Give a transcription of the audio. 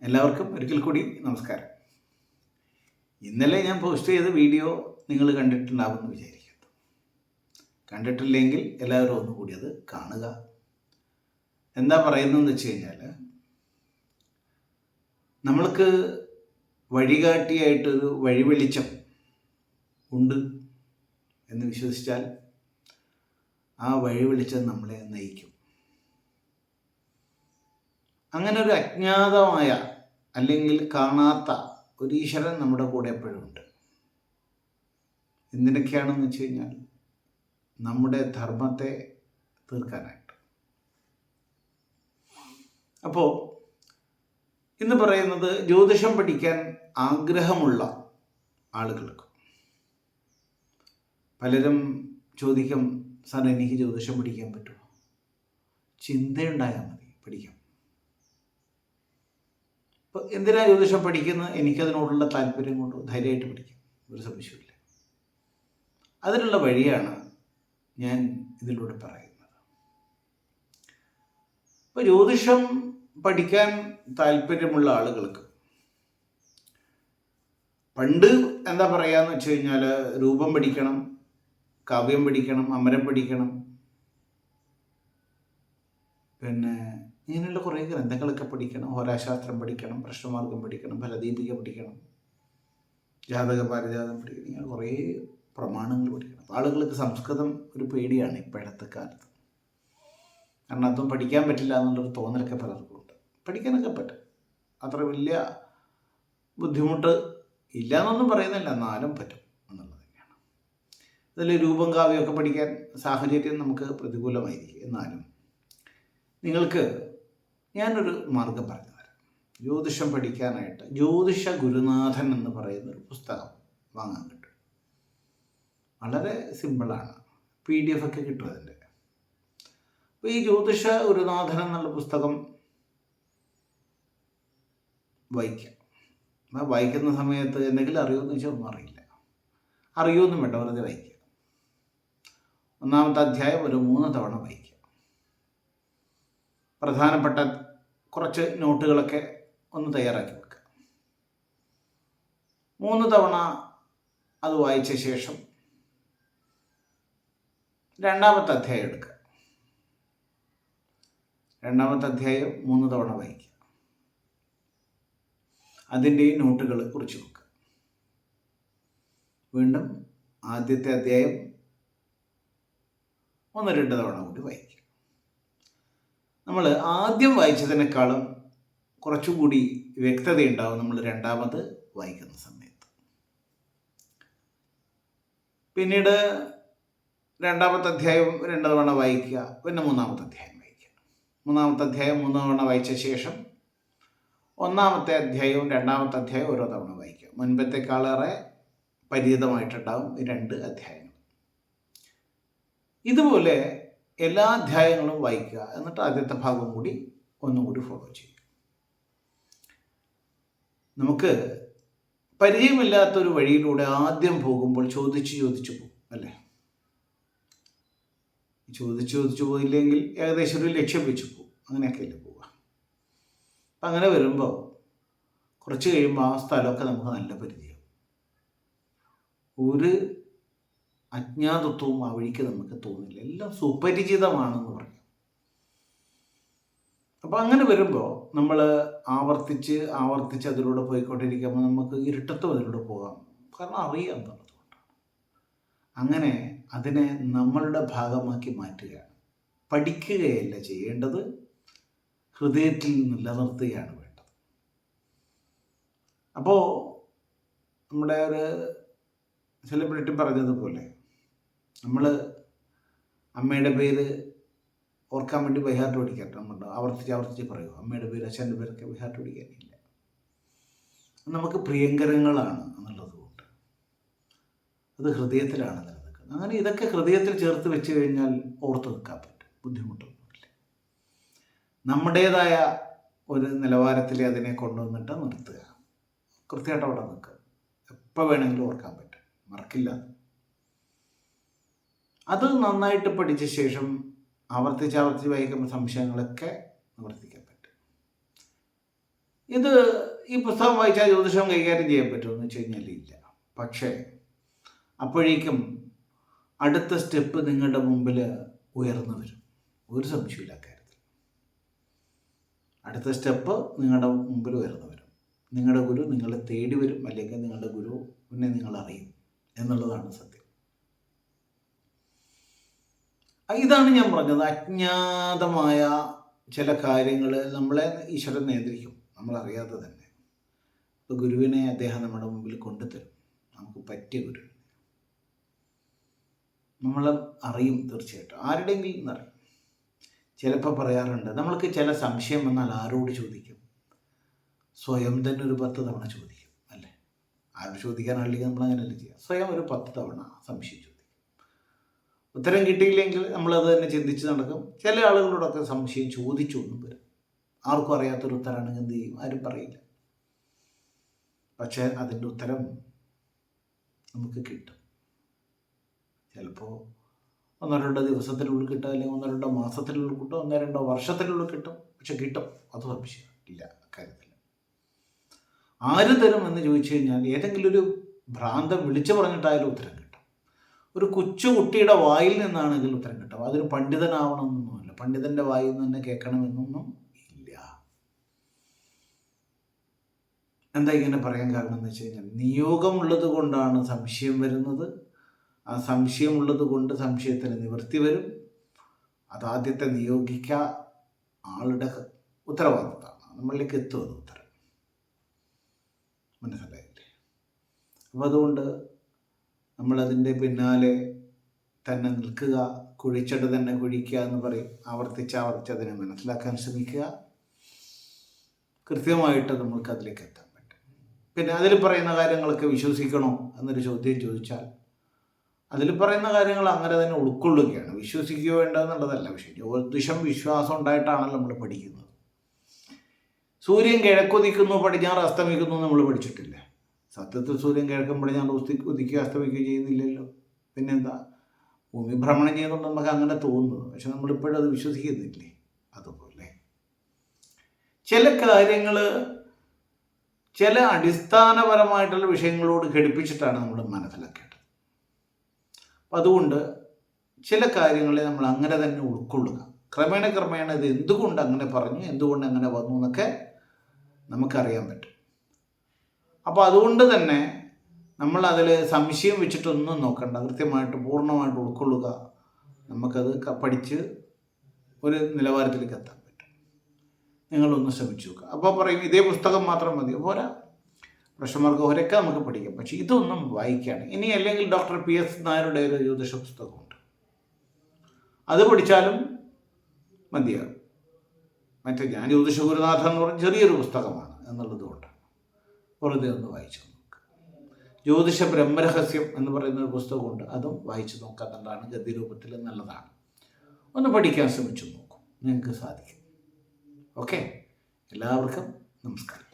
എല്ലാവർക്കും ഒരിക്കൽ കൂടി നമസ്കാരം. ഇന്നലെ ഞാൻ പോസ്റ്റ് ചെയ്ത വീഡിയോ നിങ്ങൾ കണ്ടിട്ടുണ്ടാവുമെന്ന് വിചാരിക്കുന്നു. കണ്ടിട്ടില്ലെങ്കിൽ എല്ലാവരും ഒന്നുകൂടി അത് കാണുക. എന്താ പറയുന്നതെന്ന് വെച്ച് കഴിഞ്ഞാൽ, നമ്മൾക്ക് വഴികാട്ടിയായിട്ടൊരു വഴിവെളിച്ചം ഉണ്ട് എന്ന് വിശ്വസിച്ചാൽ ആ വഴിവെളിച്ചം നമ്മളെ നയിക്കും. അങ്ങനെ ഒരു അജ്ഞാതമായ അല്ലെങ്കിൽ കാണാത്ത ഒരു ഈശ്വരൻ നമ്മുടെ കൂടെ എപ്പോഴും ഉണ്ട്. എന്തിനൊക്കെയാണെന്ന് വെച്ച് കഴിഞ്ഞാൽ, നമ്മുടെ ധർമ്മത്തെ തീർക്കാനായിട്ട്. അപ്പോൾ ഇന്ന് പറയുന്നത് ജ്യോതിഷം പഠിക്കാൻ ആഗ്രഹമുള്ള ആളുകൾക്ക്. പലരും ചോദിക്കും, സാർ എനിക്ക് ജ്യോതിഷം പഠിക്കാൻ പറ്റുമോ? ചിന്തയുണ്ടായാൽ മതി, പഠിക്കാം. അപ്പോൾ എന്തിനാ ജ്യോതിഷം പഠിക്കുന്നത്? എനിക്കതിനോടുള്ള താല്പര്യം കൊണ്ട് ധൈര്യമായിട്ട് പഠിക്കാം, ഒരു സംശയമില്ല. അതിനുള്ള വഴിയാണ് ഞാൻ ഇതിലൂടെ പറയുന്നത്. അപ്പോൾ ജ്യോതിഷം പഠിക്കാൻ താല്പര്യമുള്ള ആളുകൾക്ക് പണ്ട് എന്താ പറയാന്ന് വെച്ച് കഴിഞ്ഞാൽ, രൂപം പഠിക്കണം, കാവ്യം പഠിക്കണം, അമരം പഠിക്കണം, പിന്നെ ഇങ്ങനെയുള്ള കുറേ ഗ്രന്ഥങ്ങളൊക്കെ പഠിക്കണം, ഹോരാശാസ്ത്രം പഠിക്കണം, പ്രശ്നമാർഗം പഠിക്കണം, ഫലദീപിക പഠിക്കണം, ജാതക പാരിജാതം പഠിക്കണം, ഇങ്ങനെ കുറേ പ്രമാണങ്ങൾ പഠിക്കണം. അപ്പോൾ ആളുകൾക്ക് സംസ്കൃതം ഒരു പേടിയാണ് ഇപ്പോഴത്തെ കാലത്ത്. കാരണം അതും പഠിക്കാൻ പറ്റില്ല എന്നുള്ളൊരു തോന്നലൊക്കെ പലർക്കും ഉണ്ട്. പഠിക്കാനൊക്കെ പറ്റും, അത്ര വലിയ ബുദ്ധിമുട്ട് ഇല്ല എന്നൊന്നും പറയുന്നില്ല, എന്നാലും പറ്റും എന്നുള്ളത് തന്നെയാണ്. ഇതിൽ രൂപം കാവ്യമൊക്കെ പഠിക്കാൻ സാഹചര്യം നമുക്ക് പ്രതികൂലമായിരിക്കും. എന്നാലും നിങ്ങൾക്ക് ഞാനൊരു മാർഗം പറഞ്ഞു തരാം. ജ്യോതിഷം പഠിക്കാനായിട്ട് ജ്യോതിഷ ഗുരുനാഥൻ എന്ന് പറയുന്നൊരു പുസ്തകം വാങ്ങാൻ കിട്ടും. വളരെ സിമ്പിളാണ്, PDF ഒക്കെ കിട്ടും അതിൻ്റെ. അപ്പോൾ ഈ ജ്യോതിഷ ഗുരുനാഥൻ എന്നുള്ള പുസ്തകം വായിക്കാം. വായിക്കുന്ന സമയത്ത് എന്തെങ്കിലും അറിയുമെന്ന് വെച്ചാൽ ഒന്നും അറിയില്ല, അറിയുമൊന്നും വേണ്ട, വെറുതെ വായിക്കുക. ഒന്നാമത്തെ അധ്യായം ഒരു 3 തവണ വായിക്കുക. പ്രധാനപ്പെട്ട കുറച്ച് നോട്ടുകളൊക്കെ ഒന്ന് തയ്യാറാക്കി വെക്കുക. 3 തവണ അത് വായിച്ച ശേഷം രണ്ടാമത്തെ അധ്യായം എടുക്കുക. രണ്ടാമത്തെ അധ്യായം 3 തവണ വായിക്കുക. അതിൻ്റെ നോട്ടുകൾ കുറിച്ച് വെക്കുക. വീണ്ടും ആദ്യത്തെ അധ്യായം 1-2 തവണ കൂടി വായിക്കുക. നമ്മൾ ആദ്യം വായിച്ചതിനേക്കാളും കുറച്ചുകൂടി വ്യക്തതയുണ്ടാവും നമ്മൾ രണ്ടാമത് വായിക്കുന്ന സമയത്ത്. പിന്നീട് രണ്ടാമത്തെ അധ്യായം 2 തവണ വായിക്കുക. പിന്നെ മൂന്നാമത്തെ അധ്യായം വായിക്കുക. മൂന്നാമത്തെ അധ്യായം 3 തവണ വായിച്ച ശേഷം ഒന്നാമത്തെ അധ്യായവും രണ്ടാമത്തെ അധ്യായവും ഓരോ തവണ വായിക്കുക. മുൻപത്തെക്കാളേറെ പരിചിതമായിട്ടുണ്ടാവും ഈ 2 അധ്യായങ്ങൾ. ഇതുപോലെ എല്ലാ അധ്യായങ്ങളും വായിക്കുക. എന്നിട്ട് ആദ്യത്തെ ഭാഗം കൂടി ഒന്നുകൂടി ഫോളോ ചെയ്യുക. നമുക്ക് പരിചയമില്ലാത്തൊരു വഴിയിലൂടെ ആദ്യം പോകുമ്പോൾ ചോദിച്ചു പോകും, അല്ലേ? ചോദിച്ചു പോയില്ലെങ്കിൽ ഏകദേശം ഒരു ലക്ഷ്യം വെച്ച് പോകും. അങ്ങനെയൊക്കെയല്ലേ പോവുക. അപ്പം അങ്ങനെ വരുമ്പോൾ കുറച്ച് കഴിയുമ്പോൾ ആ സ്ഥലമൊക്കെ നമുക്ക് നല്ല പരിചയം, ഒരു അജ്ഞാതത്വവും ആ വഴിക്ക് നമുക്ക് തോന്നില്ല, എല്ലാം സുപരിചിതമാണെന്ന് പറയും. അപ്പം അങ്ങനെ വരുമ്പോൾ നമ്മൾ ആവർത്തിച്ച് അതിലൂടെ പോയിക്കൊണ്ടിരിക്കുമ്പോൾ നമുക്ക് ഇരുട്ടത്തും അതിലൂടെ പോകാം, കാരണം അറിയാം എന്നുള്ളതുകൊണ്ടാണ്. അങ്ങനെ അതിനെ നമ്മളുടെ ഭാഗമാക്കി മാറ്റുകയാണ്. പഠിക്കുകയല്ല ചെയ്യേണ്ടത്, ഹൃദയത്തിൽ നിലനിർത്തുകയാണ് വേണ്ടത്. അപ്പോൾ നമ്മുടെ ഒരു സെലിബ്രിറ്റി പറഞ്ഞതുപോലെ, നമ്മൾ അമ്മയുടെ പേര് ഓർക്കാൻ വേണ്ടി ബൈഹാർട്ട് പഠിക്കാൻ നമ്മൾ ആവർത്തിച്ച് പറയുക. അമ്മയുടെ പേര്, അച്ഛൻ്റെ പേരൊക്കെ ബൈഹാർട്ട് പഠിക്കാനില്ല. നമുക്ക് പ്രിയങ്കരങ്ങളാണ് എന്നുള്ളത് കൊണ്ട് അത് ഹൃദയത്തിലാണ് നിലനിൽക്കുന്നത്. അങ്ങനെ ഇതൊക്കെ ഹൃദയത്തിൽ ചേർത്ത് വെച്ച് കഴിഞ്ഞാൽ ഓർത്ത് നിൽക്കാൻ പറ്റും, ബുദ്ധിമുട്ടൊന്നുമില്ല. നമ്മുടേതായ ഒരു നിലവാരത്തിൽ അതിനെ കൊണ്ടുവന്നിട്ട് നിർത്തുക, കൃത്യമായിട്ട് അവിടെ നിൽക്കുക. എപ്പോൾ വേണമെങ്കിലും ഓർക്കാൻ പറ്റും, മറക്കില്ല. അത് നന്നായിട്ട് പഠിച്ച ശേഷം ആവർത്തിച്ച് വായിക്കുമ്പോൾ സംശയങ്ങളൊക്കെ നിവർത്തിക്കാൻ പറ്റും. ഇത് ഈ പുസ്തകം വായിച്ചാൽ ജ്യോതിഷം കൈകാര്യം ചെയ്യാൻ പറ്റുമെന്ന് വെച്ച് കഴിഞ്ഞാൽ ഇല്ല. പക്ഷേ അപ്പോഴേക്കും അടുത്ത സ്റ്റെപ്പ് നിങ്ങളുടെ മുമ്പിൽ ഉയർന്നു വരും. ഒരു സംശയമില്ല കാര്യത്തിൽ. അടുത്ത സ്റ്റെപ്പ് നിങ്ങളുടെ മുമ്പിൽ ഉയർന്നു വരും. നിങ്ങളുടെ ഗുരു നിങ്ങളെ തേടി വരും, അല്ലെങ്കിൽ നിങ്ങളുടെ ഗുരുവിനെ നിങ്ങൾ അറിയും എന്നുള്ളതാണ് സത്യം. ഇതാണ് ഞാൻ പറഞ്ഞത്, അജ്ഞാതമായ ചില കാര്യങ്ങൾ നമ്മളെ ഈശ്വരൻ നിയന്ത്രിക്കും, നമ്മളറിയാതെ തന്നെ. ഇപ്പോൾ ഗുരുവിനെ അദ്ദേഹം നമ്മുടെ മുമ്പിൽ കൊണ്ടുതരും, നമുക്ക് പറ്റിയ ഗുരു നമ്മൾ അറിയും തീർച്ചയായിട്ടും, ആരുടെയെങ്കിലും അറിയും. ചിലപ്പോൾ പറയാറുണ്ട്, നമ്മൾക്ക് ചില സംശയം വന്നാൽ ആരോട് ചോദിക്കും? സ്വയം തന്നെ ഒരു 10 തവണ ചോദിക്കും, അല്ലേ? ആരോട് ചോദിക്കാനാണെങ്കിൽ നമ്മൾ അങ്ങനെയല്ലേ ചെയ്യാം. സ്വയം ഒരു 10 തവണ സംശയം ചോദിക്കും. ഉത്തരം കിട്ടിയില്ലെങ്കിൽ നമ്മളത് തന്നെ ചിന്തിച്ച് നടക്കും. ചില ആളുകളോടൊക്കെ സംശയം ചോദിച്ചൊന്നും വരും. ആർക്കും അറിയാത്തൊരു ഉത്തരമാണെങ്കിൽ എന്ത് ചെയ്യും? ആരും പറയില്ല. പക്ഷേ അതിൻ്റെ ഉത്തരം നമുക്ക് കിട്ടും. ചിലപ്പോൾ 1-2 ദിവസത്തിനുള്ളിൽ കിട്ടും, അല്ലെങ്കിൽ 1-2 മാസത്തിനുള്ളിൽ കിട്ടും, 1-2 വർഷത്തിനുള്ളിൽ കിട്ടും. പക്ഷെ കിട്ടും, അത് സംശയം ഇല്ല അക്കാര്യത്തിൽ. ആര് തരും എന്ന് ചോദിച്ചു കഴിഞ്ഞാൽ ഏതെങ്കിലും ഒരു ഭ്രാന്തം വിളിച്ചു പറഞ്ഞിട്ടായാലും ഉത്തരം കിട്ടും. ഒരു കൊച്ചു കുട്ടിയുടെ വായിൽ നിന്നാണെങ്കിൽ ഉത്തരം കിട്ടും. അതൊരു പണ്ഡിതനാവണമെന്നൊന്നുമില്ല, പണ്ഡിതൻ്റെ വായിൽ നിന്ന് തന്നെ കേൾക്കണമെന്നൊന്നും ഇല്ല. എന്താ ഇങ്ങനെ പറയാൻ കാരണം എന്ന് വെച്ച് കഴിഞ്ഞാൽ, നിയോഗമുള്ളത് കൊണ്ടാണ് സംശയം വരുന്നത്. ആ സംശയമുള്ളത് കൊണ്ട് സംശയത്തിന് നിവൃത്തി വരും. അതാദ്യത്തെ നിയോഗിക്ക ആളുടെ ഉത്തരവാദിത്തമാണ്. നമ്മളിലേക്ക് എത്തും അത് ഉത്തരം. മനസ്സിലായില്ലേ? അപ്പം അതുകൊണ്ട് നമ്മളതിൻ്റെ പിന്നാലെ തന്നെ നിൽക്കുക. കുഴിച്ചിട്ട് തന്നെ കുഴിക്കുക എന്ന് പറയും. ആവർത്തിച്ച് അതിനെ മനസ്സിലാക്കാൻ ശ്രമിക്കുക. കൃത്യമായിട്ട് നമുക്ക് അതിലേക്ക് എത്താൻ പറ്റും. പിന്നെ അതിൽ പറയുന്ന കാര്യങ്ങളൊക്കെ വിശ്വസിക്കണോ എന്നൊരു ചോദ്യം ചോദിച്ചാൽ, അതിൽ പറയുന്ന കാര്യങ്ങൾ അങ്ങനെ തന്നെ ഉൾക്കൊള്ളുകയാണ്. വിശ്വസിക്കുകയോ വേണ്ട എന്നുള്ളതല്ല വിഷയം. ജ്യോതിഷം വിശ്വാസം ഉണ്ടായിട്ടാണല്ലോ നമ്മൾ പഠിക്കുന്നത്. സൂര്യൻ കിഴക്കുദിക്കുന്നു, പടിഞ്ഞാറ് അസ്തമിക്കുന്നു നമ്മൾ പഠിച്ചിട്ടില്ല. സത്യത്തിൽ സൂര്യൻ കിഴക്കും പടിഞ്ഞാറ് ഉദിക്കുകയോ അസ്തമിക്കുകയോ ചെയ്യുന്നില്ലല്ലോ. പിന്നെന്താ? ഭൂമി ഭ്രമണം ചെയ്യുന്നുണ്ട് നമുക്ക് അങ്ങനെ തോന്നുന്നത്. പക്ഷെ നമ്മളിപ്പോഴും അത് വിശ്വസിക്കുന്നില്ലേ? അതുപോലെ ചില കാര്യങ്ങൾ ചില അടിസ്ഥാനപരമായിട്ടുള്ള വിഷയങ്ങളോട് ഘടിപ്പിച്ചിട്ടാണ് നമ്മൾ മനസ്സിലാക്കേണ്ടത്. അപ്പം അതുകൊണ്ട് ചില കാര്യങ്ങളെ നമ്മൾ അങ്ങനെ തന്നെ ഉൾക്കൊള്ളുക. ക്രമേണ ഇത് എന്തുകൊണ്ട് അങ്ങനെ പറഞ്ഞു, എന്തുകൊണ്ട് അങ്ങനെ വന്നു എന്നൊക്കെ നമുക്കറിയാൻ പറ്റും. അപ്പോൾ അതുകൊണ്ട് തന്നെ നമ്മൾ അതിൽ സംശയം വെച്ചിട്ടൊന്നും നോക്കണ്ട. കൃത്യമായിട്ട് പൂർണ്ണമായിട്ട് ഉൾക്കൊള്ളുക. നമുക്കത് പഠിച്ച് ഒരു നിലവാരത്തിലേക്ക് എത്താൻ പറ്റും. നിങ്ങളൊന്ന് ശ്രമിച്ചു നോക്കുക. അപ്പോൾ പറയും ഇതേ പുസ്തകം മാത്രം മതി, പോരാ. പ്രശ്നമാർക്ക് ഒരൊക്കെ നമുക്ക് പഠിക്കാം. പക്ഷേ ഇതൊന്നും വായിക്കുകയാണ്. ഇനി അല്ലെങ്കിൽ ഡോക്ടർ PS നായരുടെ ഒരു ജ്യോതിഷ പുസ്തകമുണ്ട്, അത് പഠിച്ചാലും മതിയാകും. മറ്റേ ഞാൻ ജ്യോതിഷ ഗുരുനാഥൻ എന്ന് പറഞ്ഞ ചെറിയൊരു പുസ്തകമാണ് എന്നുള്ളത് കൊണ്ടാണ് വെറുതെ ഒന്ന് വായിച്ചു നോക്കുക. ജ്യോതിഷ ബ്രഹ്മരഹസ്യം എന്ന് പറയുന്ന ഒരു പുസ്തകമുണ്ട്, അതും വായിച്ചു നോക്കാൻ നല്ലതാണ്. ഗദ്യരൂപത്തിൽ നല്ലതാണ്. ഒന്ന് പഠിക്കാൻ ശ്രമിച്ചു നോക്കും, നിങ്ങൾക്ക് സാധിക്കും. ഓക്കെ, എല്ലാവർക്കും നമസ്കാരം.